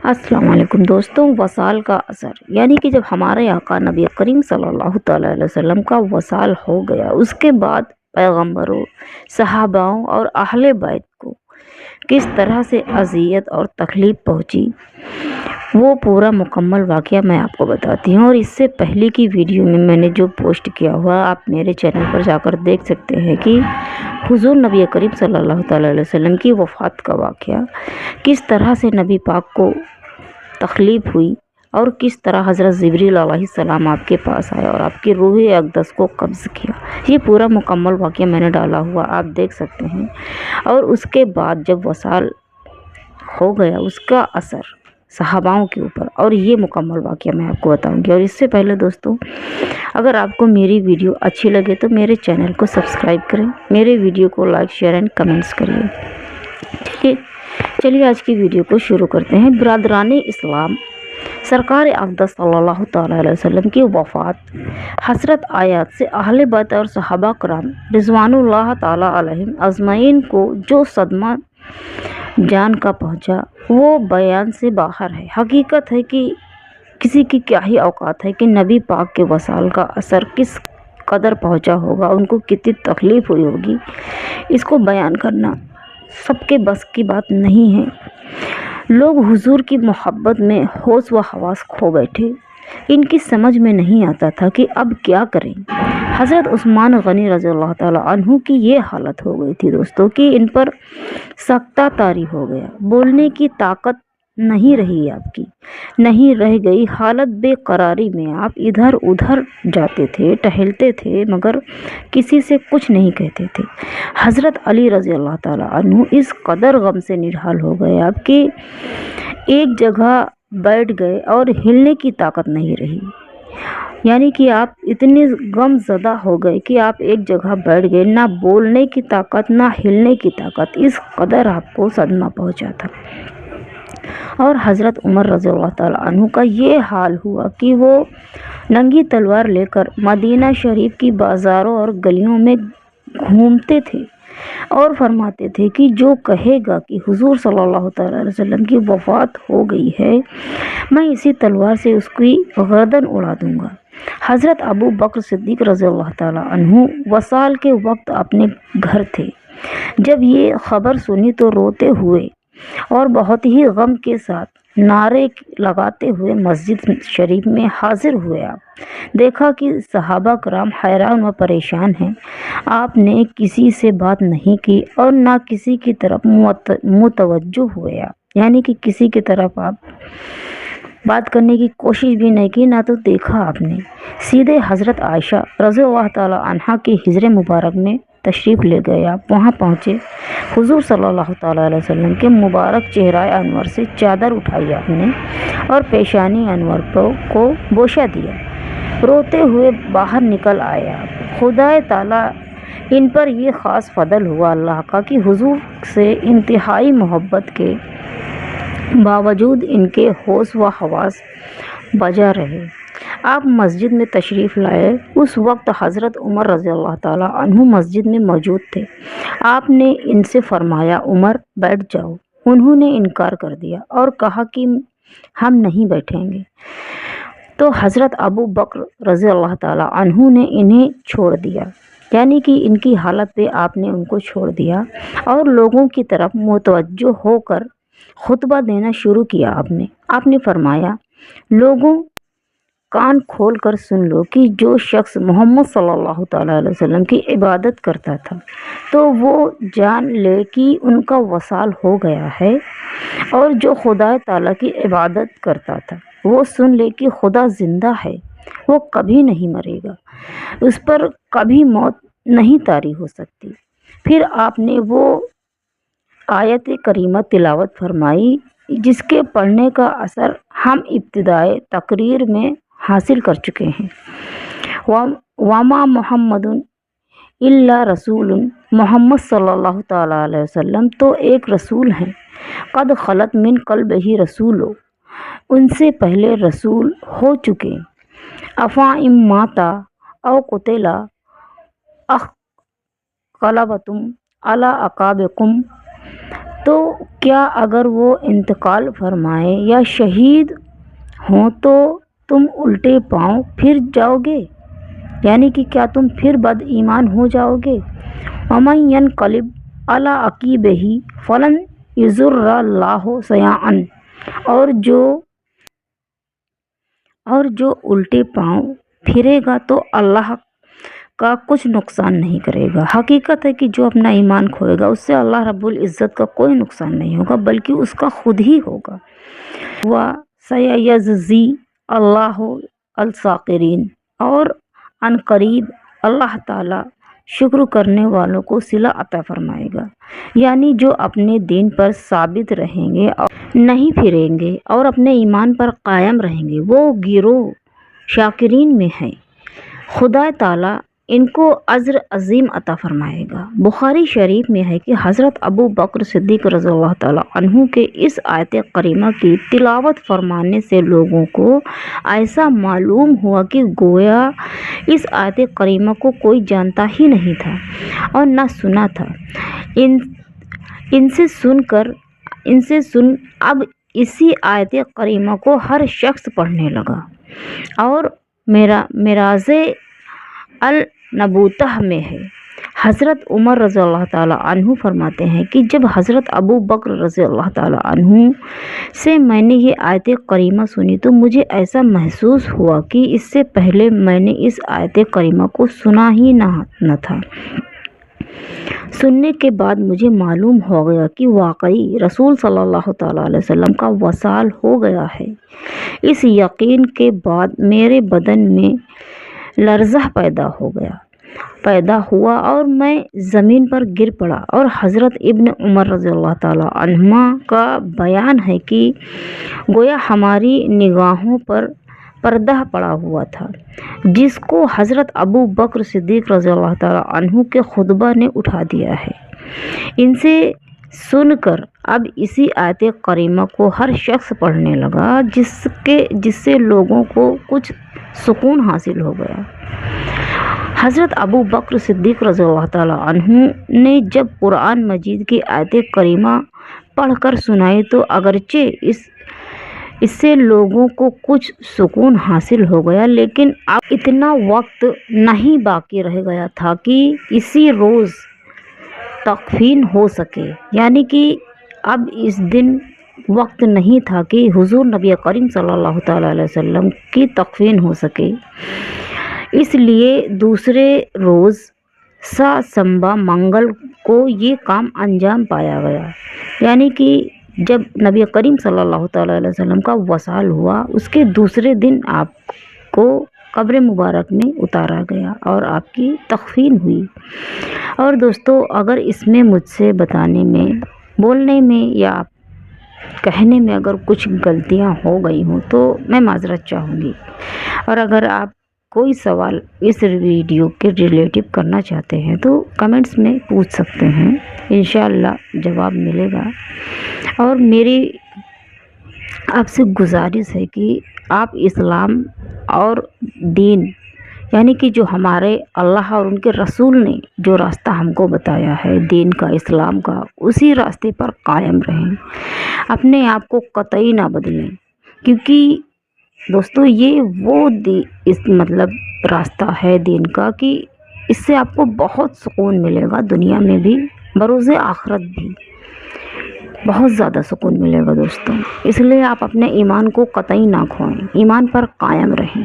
अस्सलाम वालेकुम दोस्तों। वसाल का असर यानी कि जब हमारे आका नबी करीम सल्लल्लाहु ताला अलैहि वसल्लम का वसाल हो गया, उसके बाद पैगंबरों, सहाबाओं और अहले बैत को किस तरह से अजियत और तकलीफ पहुंची, वो पूरा मुकम्मल वाक़या मैं आपको बताती हूँ। और इससे पहले की वीडियो में मैंने जो पोस्ट किया हुआ, आप मेरे चैनल पर जाकर देख सकते हैं कि हुजूर नबी करीम सल्लल्लाहु ताला अलैहि वसल्लम की वफ़ात का वाक़या, किस तरह से नबी पाक को तकलीफ़ हुई और किस तरह हज़रत जिब्रील अलैहिस्सलाम आपके पास आए और आपकी रूह अक़दस को कब्ज़ किया। ये पूरा मुकम्मल वाक़या मैंने डाला हुआ, आप देख सकते हैं। और उसके बाद जब वसाल हो गया, उसका असर सहाबाओं के ऊपर, और ये मुकम्मल वाक़या मैं आपको बताऊंगी। और इससे पहले दोस्तों, अगर आपको मेरी वीडियो अच्छी लगे तो मेरे चैनल को सब्सक्राइब करें, मेरे वीडियो को लाइक, शेयर एंड कमेंट्स करिए। ठीक है, चलिए आज की वीडियो को शुरू करते हैं। बरादराने इस्लाम, सरकार अक़दस सल्लल्लाहु ताला अलैहि वसल्लम की वफ़ात हसरत आयात से अहले बैत और सहाबा कराम रिज़वानुल्लाह ताला अलैहिम अजमईन को जो सदमा जान का पहुंचा, वो बयान से बाहर है। हकीकत है कि किसी की क्या ही औकात है कि नबी पाक के वसाल का असर किस कदर पहुंचा होगा, उनको कितनी तकलीफ़ हुई होगी, इसको बयान करना सबके बस की बात नहीं है। लोग हुजूर की मोहब्बत में होश व हवास खो बैठे। इनकी समझ में नहीं आता था कि अब क्या करें। हज़रत उस्मान गनी रज़ियल्लाहु ताला अन्हु की ये हालत हो गई थी दोस्तों कि इन पर सख्ता तारी हो गया, बोलने की ताकत नहीं रही, आपकी नहीं रह गई। हालत बेकरारी में आप इधर उधर जाते थे, टहलते थे, मगर किसी से कुछ नहीं कहते थे। हज़रत अली रज़ियल्लाहु ताला अन्हु इस कदर गम से निढाल हो गए आपकी एक जगह बैठ गए और हिलने की ताकत नहीं रही। यानी कि आप इतने गम ज़दा हो गए कि आप एक जगह बैठ गए, ना बोलने की ताकत ना हिलने की ताकत, इस कदर आपको सदमा पहुंचा था। और हज़रत उमर रज़ियल्लाहु ताला अन्हु का ये हाल हुआ कि वो नंगी तलवार लेकर मदीना शरीफ की बाज़ारों और गलियों में घूमते थे और फरमाते थे कि जो कहेगा कि हुजूर सल्लल्लाहु अलैहि वसल्लम की वफ़ात हो गई है, मैं इसी तलवार से उसकी गर्दन उड़ा दूंगा। हज़रत अबू बकर सिद्दीक़ रज़ियल्लाहु ताला अन्हु वसाल के वक्त अपने घर थे। जब ये खबर सुनी तो रोते हुए और बहुत ही गम के साथ नारे लगाते हुए मस्जिद शरीफ में हाजिर हुए। आप देखा कि सहाबा कराम हैरान व परेशान हैं। आपने किसी से बात नहीं की और ना किसी की तरफ मुतवज्जो हुए। आप यानी कि किसी की तरफ आप बात करने की कोशिश भी नहीं की, ना तो देखा आपने। सीधे हज़रत आयशा रज़ियल्लाहु ताला अन्हा के हिजरे मुबारक में तशरीफ़ ले गए। आप वहाँ पहुँचे, हुजूर सल्लल्लाहु ताला अलैहि वसल्लम के मुबारक चेहरा अनवर से चादर उठाई आपने और पेशानी अनवर को बोशा दिया। रोते हुए बाहर निकल आए। आप खुदाए ताला इन पर ये ख़ास फ़ضल हुआ अल्लाह का कि हुजूर से इंतहाई मोहब्बत के बावजूद इनके होश व हवास बजा रहे। आप मस्जिद में तशरीफ़ लाए। उस वक्त हज़रत उमर रज़ियल्लाहु ताला अन्हु मस्जिद में मौजूद थे। आपने इनसे फरमाया, उमर बैठ जाओ। उन्होंने इनकार कर दिया और कहा कि हम नहीं बैठेंगे। तो हज़रत अबू बकर रज़ियल्लाहु ताला अन्हु ने इन्हें छोड़ दिया, यानी कि इनकी हालत पे आपने उनको छोड़ दिया और लोगों की तरफ मुतवज्जो होकर खुतबा देना शुरू किया। आपने फरमाया, लोगों कान खोल कर सुन लो कि जो शख्स मोहम्मद सल्लल्लाहु ताला अलैहि वसल्लम की इबादत करता था तो वो जान ले कि उनका वसाल हो गया है, और जो खुदा ताला की इबादत करता था वो सुन ले कि खुदा ज़िंदा है, वो कभी नहीं मरेगा, उस पर कभी मौत नहीं तारी हो सकती। फिर आपने वो आयत करीमा तिलावत फरमाई जिसके पढ़ने का असर हम इब्तिदाए तकरीर में हासिल कर चुके हैं। वामा मोहम्मदुन इल्ला रसूलुन, मोहम्मद सल्लल्लाहु ताला अलैहि वसल्लम तो एक रसूल हैं। कद खलत मिन क़ब्लिही रसूलो, उनसे पहले रसूल हो चुके। अफ़ा इम माता औ कुतिला अख़लबतुम अला अक़ाबिकुम, تو کیا اگر وہ انتقال فرمائے یا شہید ہوں تو تم الٹے پاؤں پھر جاؤ گے، یعنی کہ کیا تم پھر بد ایمان ہو جاؤ گے؟ وَمَن يَنْقَلِبْ عَلَىٰ عَقِبَیہِ فَلَن یَضُرَّ اللَّهَ شَیْئًا، اور جو الٹے پاؤں پھرے گا تو اللہ کا کچھ نقصان نہیں کرے گا۔ حقیقت ہے کہ جو اپنا ایمان کھوئے گا اس سے اللہ رب العزت کا کوئی نقصان نہیں ہوگا بلکہ اس کا خود ہی ہوگا۔ وَسَيَجْزِي اللَّهُ الشَّاکِرِینَ، اور عن قریب اللہ تعالی شکر کرنے والوں کو صلہ عطا فرمائے گا، یعنی جو اپنے دین پر ثابت رہیں گے اور نہیں پھریں گے اور اپنے ایمان پر قائم رہیں گے، وہ گروہ شاکرین میں ہیں۔ خدا تعالی ان کو اجر عظیم عطا فرمائے گا۔ بخاری شریف میں ہے کہ حضرت ابو بکر صدیق رضی اللہ تعالی عنہ کے اس آیت کریمہ کی تلاوت فرمانے سے لوگوں کو ایسا معلوم ہوا کہ گویا اس آیت کریمہ کو کوئی جانتا ہی نہیں تھا اور نہ سنا تھا۔ ان سے سن اب اسی آیت کریمہ کو ہر شخص پڑھنے لگا، اور معراج النبوتہ میں ہے۔ حضرت عمر رضی اللہ تعالیٰ عنہ فرماتے ہیں کہ جب حضرت ابو بکر رضی اللہ تعالیٰ عنہ سے میں نے یہ آیت کریمہ سنی تو مجھے ایسا محسوس ہوا کہ اس سے پہلے میں نے اس آیت کریمہ کو سنا ہی نہ تھا۔ سننے کے بعد مجھے معلوم ہو گیا کہ واقعی رسول صلی اللہ تعالیٰ علیہ وسلم کا وصال ہو گیا ہے۔ اس یقین کے بعد میرے بدن میں لرزہ پیدا ہوا اور میں زمین پر گر پڑا، اور حضرت ابن عمر رضی اللہ تعالیٰ عنہما کا بیان ہے کہ گویا ہماری نگاہوں پر پردہ پڑا ہوا تھا جس کو حضرت ابو بکر صدیق رضی اللہ تعالیٰ عنہ کے خطبہ نے اٹھا دیا ہے۔ ان سے سن کر اب اسی آیت کریمہ کو ہر شخص پڑھنے لگا جس سے لوگوں کو کچھ سکون حاصل ہو گیا۔ حضرت ابو بکر صدیق رضی اللہ تعالیٰ عنہ نے جب قرآن مجید کی آیت کریمہ پڑھ کر سنائی تو اگرچہ اس سے لوگوں کو کچھ سکون حاصل ہو گیا، لیکن اب اتنا وقت نہیں باقی رہ گیا تھا کہ اسی روز تکفین ہو سکے، یعنی کہ اب اس دن وقت نہیں تھا کہ حضور نبی کریم صلی اللہ تعالیٰ علیہ وسلم کی تکفین ہو سکے۔ اس لیے دوسرے روز سنبا منگل کو یہ کام انجام پایا گیا، یعنی کہ جب نبی کریم صلی اللہ تعالیٰ علیہ وسلم کا وصال ہوا اس کے دوسرے دن آپ کو قبر مبارک میں اتارا گیا اور آپ کی تکفین ہوئی۔ اور دوستو، اگر اس میں مجھ سے بتانے میں، بولنے میں یا کہنے میں اگر کچھ غلطیاں ہو گئی ہوں تو میں معذرت چاہوں گی، اور اگر آپ کوئی سوال اس ویڈیو کے ریلیٹو کرنا چاہتے ہیں تو کمنٹس میں پوچھ سکتے ہیں، انشاءاللہ جواب ملے گا۔ اور میری آپ سے گزارش ہے کہ آپ اسلام اور دین، یعنی کہ جو ہمارے اللہ اور ان کے رسول نے جو راستہ ہم کو بتایا ہے دین کا، اسلام کا، اسی راستے پر قائم رہیں، اپنے آپ کو قطعی نہ بدلیں، کیونکہ دوستو یہ وہ راستہ ہے دین کا کہ اس سے آپ کو بہت سکون ملے گا، دنیا میں بھی، بروز آخرت بھی بہت زیادہ سکون ملے گا دوستو۔ اس لیے آپ اپنے ایمان کو قطعی نہ کھوئیں، ایمان پر قائم رہیں۔